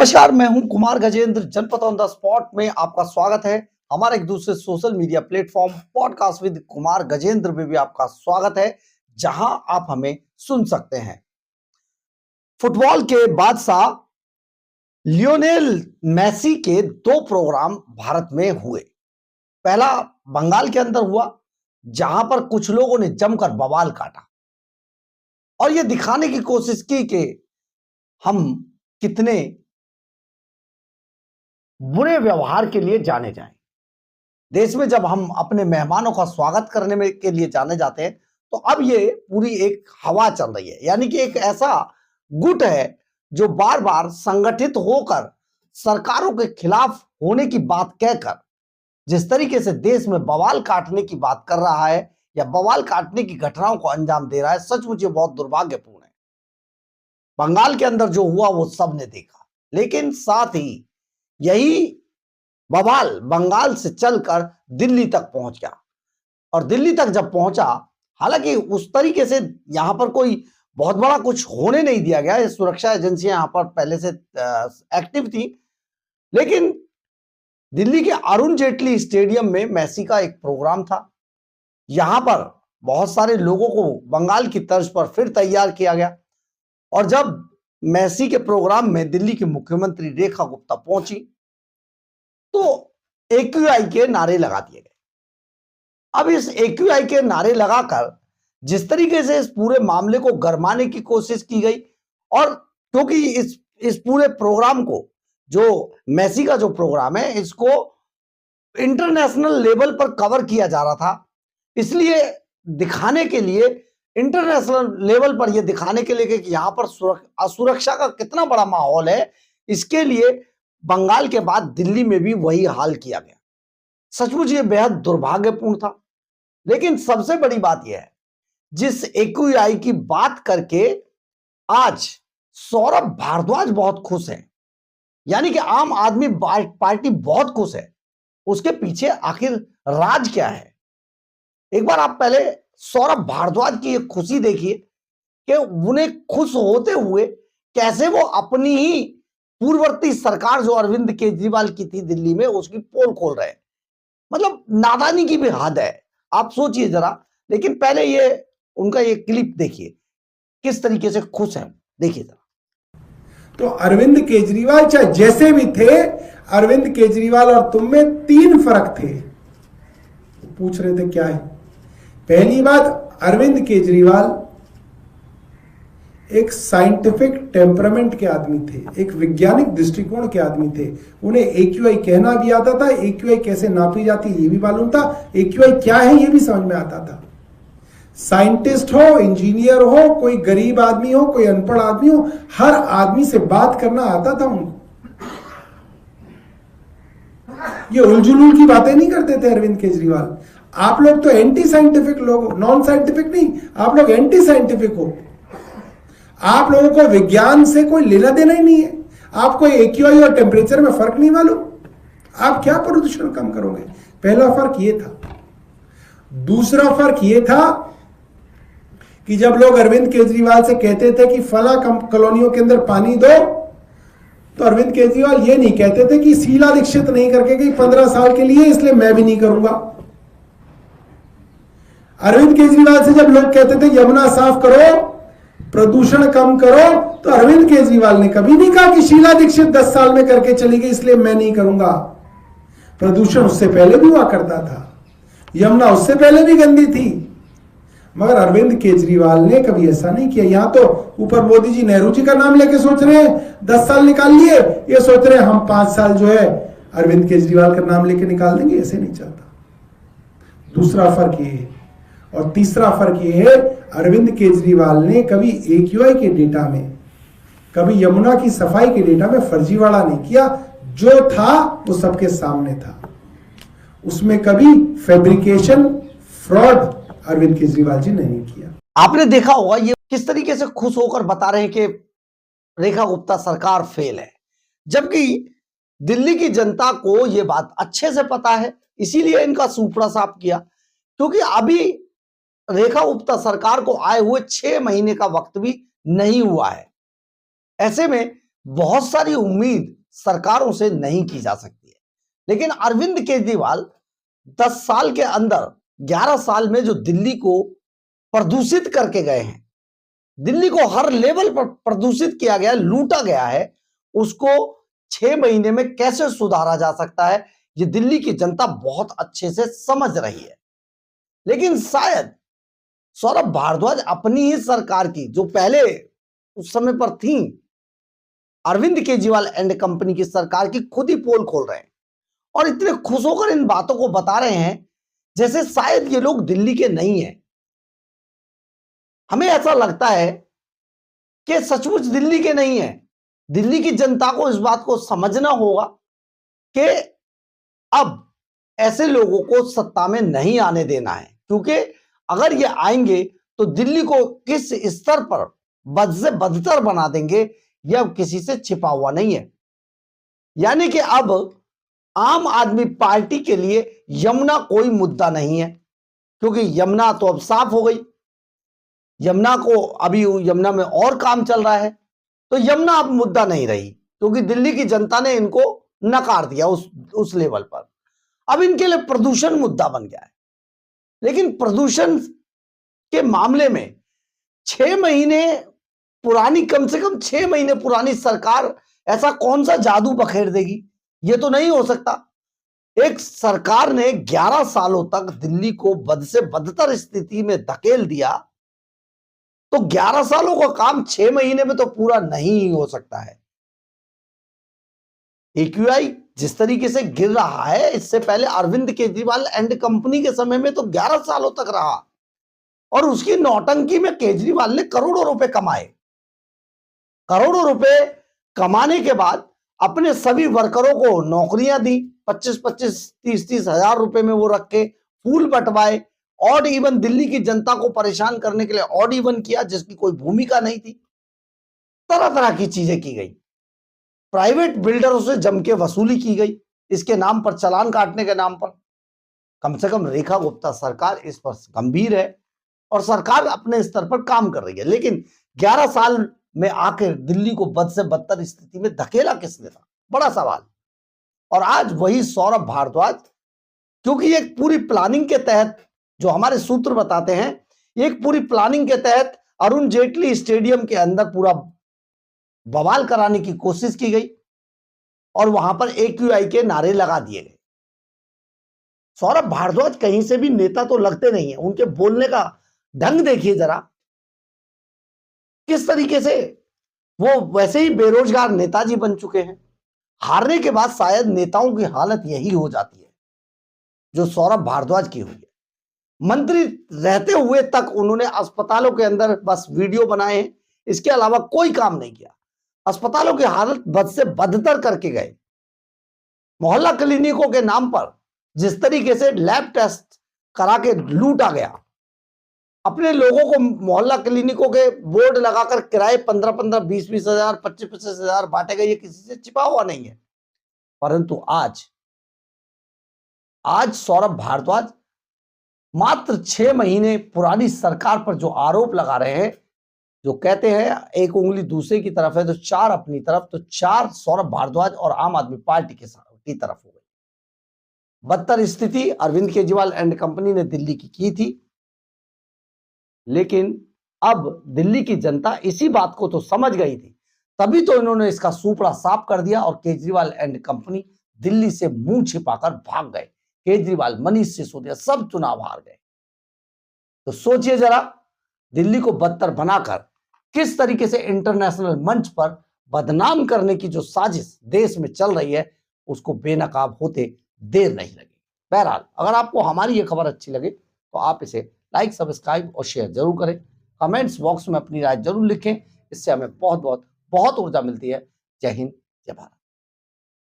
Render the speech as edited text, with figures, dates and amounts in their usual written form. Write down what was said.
नमस्कार, मैं हूं कुमार गजेंद्र। जनपद ऑन द स्पॉट में आपका स्वागत है। हमारे एक दूसरे social media platform podcast with Kumar Gajendra में भी आपका स्वागत है, जहां आप हमें सुन सकते हैं। फुटबॉल के बादशाह लियोनेल मेसी के दो प्रोग्राम भारत में हुए। पहला बंगाल के अंदर हुआ, जहां पर कुछ लोगों ने जमकर बवाल काटा और यह दिखाने की कोशिश की कि हम कितने बुरे व्यवहार के लिए जाने जाएं। देश में जब हम अपने मेहमानों का स्वागत करने में के लिए जाने जाते हैं, तो अब ये पूरी एक हवा चल रही है, यानी कि एक ऐसा गुट है जो बार बार संगठित होकर सरकारों के खिलाफ होने की बात कहकर जिस तरीके से देश में बवाल काटने की बात कर रहा है या बवाल काटने की घटनाओं को अंजाम दे रहा है, सचमुच ये बहुत दुर्भाग्यपूर्ण है। बंगाल के अंदर जो हुआ वो सबने देखा, लेकिन साथ ही यही बवाल बंगाल से चलकर दिल्ली तक पहुंच गया और दिल्ली तक जब पहुंचा, हालांकि उस तरीके से यहां पर कोई बहुत बड़ा कुछ होने नहीं दिया गया। ये सुरक्षा एजेंसियां यहां पर पहले से एक्टिव थी, लेकिन दिल्ली के अरुण जेटली स्टेडियम में मेसी का एक प्रोग्राम था। यहां पर बहुत सारे लोगों को बंगाल की तर्ज पर फिर तैयार किया गया और जब मेसी के प्रोग्राम में दिल्ली की मुख्यमंत्री रेखा गुप्ता पहुंची तो एक्यूआई के नारे लगा दिए गए। अब इस एक्यूआई के नारे लगाकर जिस तरीके से इस पूरे मामले को गरमाने की कोशिश की गई, और क्योंकि इस पूरे प्रोग्राम को, जो मेसी का जो प्रोग्राम है, इसको इंटरनेशनल लेवल पर कवर किया जा रहा था, इसलिए दिखाने के लिए, इंटरनेशनल लेवल पर यह दिखाने के लिए कि यहां पर असुरक्षा का कितना बड़ा माहौल है, इसके लिए बंगाल के बाद दिल्ली में भी वही हाल किया गया। सचमुच ये बेहद दुर्भाग्यपूर्ण था। लेकिन सबसे बड़ी बात यह है, जिस एक्यूआई की बात करके आज सौरभ भारद्वाज बहुत खुश है, यानी कि आम आदमी पार्टी बहुत खुश है, उसके पीछे आखिर राज क्या है? एक बार आप पहले सौरभ भारद्वाज की एक खुशी देखिए कि उन्हें खुश होते हुए कैसे वो अपनी ही पूर्ववर्ती सरकार जो अरविंद केजरीवाल की थी दिल्ली में, उसकी पोल खोल रहे हैं। मतलब नादानी की भी हद है, आप सोचिए जरा। लेकिन पहले ये उनका ये क्लिप देखिए, किस तरीके से खुश हैं, देखिए जरा। तो अरविंद केजरीवाल चाहे जैसे भी थे, अरविंद केजरीवाल और तुम में 3 फर्क थे। पूछ रहे थे क्या है? पहली बात, अरविंद केजरीवाल एक साइंटिफिक टेम्परामेंट के आदमी थे, एक वैज्ञानिक दृष्टिकोण के आदमी थे। उन्हें एक्यूआई कहना भी आता था, एक्यूआई कैसे नापी जाती है ये भी मालूम था, एक्यूआई क्या है ये भी समझ में आता था। साइंटिस्ट हो, इंजीनियर हो, कोई गरीब आदमी हो, कोई अनपढ़ आदमी हो, हर आदमी से बात करना आता था उनको। ये उलझुलूल की बातें नहीं करते थे अरविंद केजरीवाल। आप लोग तो एंटी साइंटिफिक लोग हो, नॉन साइंटिफिक नहीं, आप लोग एंटी साइंटिफिक हो। आप लोगों को विज्ञान से कोई लेना देना ही नहीं है। आपको एक्यूआई और टेम्परेचर में फर्क नहीं मालूम, आप क्या प्रदूषण कम करोगे? पहला फर्क ये था। दूसरा फर्क ये था कि जब लोग अरविंद केजरीवाल से कहते थे कि फला कॉलोनियों के अंदर पानी दो, तो अरविंद केजरीवाल ये नहीं कहते थे कि शीला दीक्षित नहीं करके गई 15 साल के लिए, इसलिए मैं भी नहीं करूंगा। अरविंद केजरीवाल से जब लोग कहते थे यमुना साफ करो, प्रदूषण कम करो, तो अरविंद केजरीवाल ने कभी नहीं कहा कि शीला दीक्षित 10 साल में करके चली गई इसलिए मैं नहीं करूंगा। प्रदूषण उससे पहले भी हुआ करता था, यमुना उससे पहले भी गंदी थी, मगर अरविंद केजरीवाल ने कभी ऐसा नहीं किया। यहां तो ऊपर मोदी जी नेहरू जी का नाम लेके सोच रहे हैं 10 साल निकाल लिए, ये सोच रहे हैं हम 5 साल जो है अरविंद केजरीवाल का नाम लेके निकाल देंगे। ऐसे नहीं चलता। दूसरा फर्क ये है। और तीसरा फर्क ये है, अरविंद केजरीवाल ने कभी एक्यूआई के डेटा में, कभी यमुना की सफाई के डेटा में फर्जीवाड़ा नहीं किया। जो था वो सबके सामने था, उसमें कभी फैब्रिकेशन, फ्रॉड अरविंद केजरीवाल जी ने नहीं किया। आपने देखा होगा ये किस तरीके से खुश होकर बता रहे हैं कि रेखा गुप्ता सरकार फेल है, जबकि दिल्ली की जनता को यह बात अच्छे से पता है, इसीलिए इनका सुपड़ा साफ किया। क्योंकि अभी रेखा गुप्ता सरकार को आए हुए 6 महीने का वक्त भी नहीं हुआ है। ऐसे में बहुत सारी उम्मीद सरकारों से नहीं की जा सकती है, लेकिन अरविंद केजरीवाल 10 साल के अंदर 11 साल में जो दिल्ली को प्रदूषित करके गए हैं, दिल्ली को हर लेवल पर प्रदूषित किया गया, लूटा गया है, उसको 6 महीने में कैसे सुधारा जा सकता है, ये दिल्ली की जनता बहुत अच्छे से समझ रही है। लेकिन शायद सौरभ भारद्वाज अपनी ही सरकार की, जो पहले उस समय पर थी, अरविंद केजरीवाल एंड कंपनी की सरकार की, खुद ही पोल खोल रहे हैं और इतने खुश होकर इन बातों को बता रहे हैं जैसे शायद ये लोग दिल्ली के नहीं हैं। हमें ऐसा लगता है कि सचमुच दिल्ली के नहीं है। दिल्ली की जनता को इस बात को समझना होगा कि अब ऐसे लोगों को सत्ता में नहीं आने देना है, क्योंकि अगर ये आएंगे तो दिल्ली को किस स्तर पर बद से बदतर बना देंगे, यह किसी से छिपा हुआ नहीं है। यानी कि अब आम आदमी पार्टी के लिए यमुना कोई मुद्दा नहीं है, क्योंकि यमुना तो अब साफ हो गई। यमुना को अभी यमुना में और काम चल रहा है, तो यमुना अब मुद्दा नहीं रही, क्योंकि दिल्ली की जनता ने इनको नकार दिया उस लेवल पर। अब इनके लिए प्रदूषण मुद्दा बन गया है। लेकिन प्रदूषण के मामले में 6 महीने पुरानी, कम से कम 6 महीने पुरानी सरकार ऐसा कौन सा जादू बखेर देगी? ये तो नहीं हो सकता। एक सरकार ने 11 सालों तक दिल्ली को बद से बदतर स्थिति में धकेल दिया, तो 11 सालों का काम 6 महीने में तो पूरा नहीं हो सकता है। AQI जिस तरीके से गिर रहा है, इससे पहले अरविंद केजरीवाल एंड कंपनी के समय में तो 11 सालों तक रहा, और उसकी नौटंकी में केजरीवाल ने करोड़ों रुपए कमाए। करोड़ों रुपए कमाने के बाद अपने सभी वर्करों को नौकरियां दी, 25-25, 30-30 हजार रुपए में वो रख के फूल बंटवाए, ऑड इवन दिल्ली की जनता को परेशान करने के लिए ऑड इवन किया, जिसकी कोई भूमिका नहीं थी। तरह तरह की चीजें की गई, प्राइवेट बिल्डरों से जम के वसूली की गई, इसके नाम पर, चालान काटने के नाम पर। कम से कम रेखा गुप्ता सरकार इस पर गंभीर है और सरकार अपने स्तर पर काम कर रही है। लेकिन 11 साल में आकर दिल्ली को बद से बदतर स्थिति में धकेला किसने था? बड़ा सवाल। और आज वही सौरभ भारद्वाज, क्योंकि एक पूरी प्लानिंग के तहत, जो हमारे सूत्र बताते हैं, एक पूरी प्लानिंग के तहत अरुण जेटली स्टेडियम के अंदर पूरा बवाल कराने की कोशिश की गई और वहां पर AQI के नारे लगा दिए गए। सौरभ भारद्वाज कहीं से भी नेता तो लगते नहीं है। उनके बोलने का ढंग देखिए जरा, किस तरीके से वो वैसे ही बेरोजगार नेताजी बन चुके हैं। हारने के बाद शायद नेताओं की हालत यही हो जाती है जो सौरभ भारद्वाज की हुई है। मंत्री रहते हुए तक उन्होंने अस्पतालों के अंदर बस वीडियो बनाए हैं, इसके अलावा कोई काम नहीं किया। अस्पतालों की हालत बद से बदतर करके गए। मोहल्ला क्लिनिकों के नाम पर जिस तरीके से लैब टेस्ट करा के लूटा गया, अपने लोगों को मोहल्ला क्लिनिकों के बोर्ड लगाकर किराए 15-15, 20-20 हजार, 25-25 हजार बांटे गए, ये किसी से छिपा हुआ नहीं है। परंतु आज सौरभ भारद्वाज मात्र 6 महीने पुरानी सरकार पर जो आरोप लगा रहे हैं, जो कहते हैं एक उंगली दूसरे की तरफ है तो 4 अपनी तरफ, तो 4 सौरभ भारद्वाज और आम आदमी पार्टी की तरफ हो गई। बदतर स्थिति अरविंद केजरीवाल एंड कंपनी ने दिल्ली की थी, लेकिन अब दिल्ली की जनता इसी बात को तो समझ गई थी, तभी तो इन्होंने इसका सूपड़ा साफ कर दिया और केजरीवाल एंड कंपनी दिल्ली से मुंह छिपाकर भाग गए। केजरीवाल, मनीष सिसोदिया सब चुनाव हार गए। तो सोचिए जरा, दिल्ली को बदतर बनाकर किस तरीके से इंटरनेशनल मंच पर बदनाम करने की जो साजिश देश में चल रही है, उसको बेनकाब होते देर नहीं लगी। बहरहाल, अगर आपको हमारी ये खबर अच्छी लगे तो आप इसे लाइक, सब्सक्राइब और शेयर जरूर करें। कमेंट्स बॉक्स में अपनी राय जरूर लिखें, इससे हमें बहुत ऊर्जा मिलती है। जय हिंद, जय भारत।